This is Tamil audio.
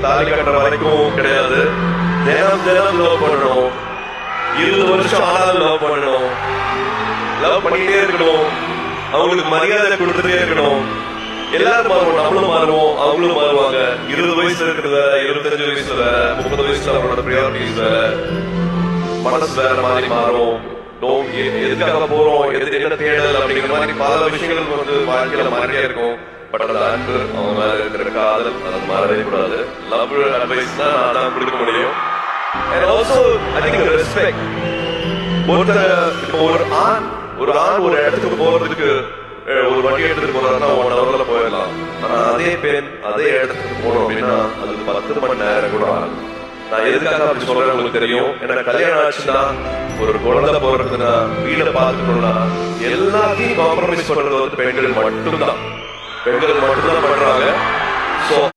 தாலி கட்டுற வரைக்கும் கிடையாது. தினம் தினம் லவ் பண்ணணும். 20 வருஷம் ஆனாலும் லவ் பண்ணணும். லவ் பண்ணிட்டே இருக்கணும். அவங்களுக்கு மரியாதை கொடுத்துட்டே இருக்கணும். எல்லாரும் மாறுவோம், நம்மளும் மாறுவோம், அவங்களும் மாறுவாங்க. 20 வயசுல இருக்கிறத 25 வயசுல வேற, 30 வயசுல அவங்களோட ப்ரியாரிட்டிஸ் வேற, மனசு வேற மாதிரி மாறும். எதுக்காக போறோம், என்ன தேடல் அப்படிங்கிற மாதிரி பல விஷயங்கள் வாழ்க்கையில மாறிட்டே இருக்கும். பட் அந்த அன்பு, அவங்க மேல இருக்கிற காதல், அது மாறவே கூடாது. லவ் அட்வைஸ் தான் நான் கொடுக்க முடியும். And also, I think the respect. ஒரு ஆண் ஒரு இடத்துக்கு போறதுக்கு ஒரு வண்டி எடுத்துட்டு போறாருன்னா 1 hourல போயிடலாம். ஆனா அதே பெண் அதே இடத்துக்கு போனோம் அப்படின்னா அது 10 மணி நேரம் கூட ஆகும். நான் எதுக்காக அப்படி சொல்றேன் உங்களுக்கு தெரியும். எனக்கு கல்யாணம் ஆச்சுன்னா, ஒரு குழந்தை போறதுன்னா, வீடை பார்த்துக்கணும்னா எல்லாத்தையும் காம்ப்ரமைஸ் பண்றது பெண்கள் மட்டும்தான் பண்றாங்க. சோ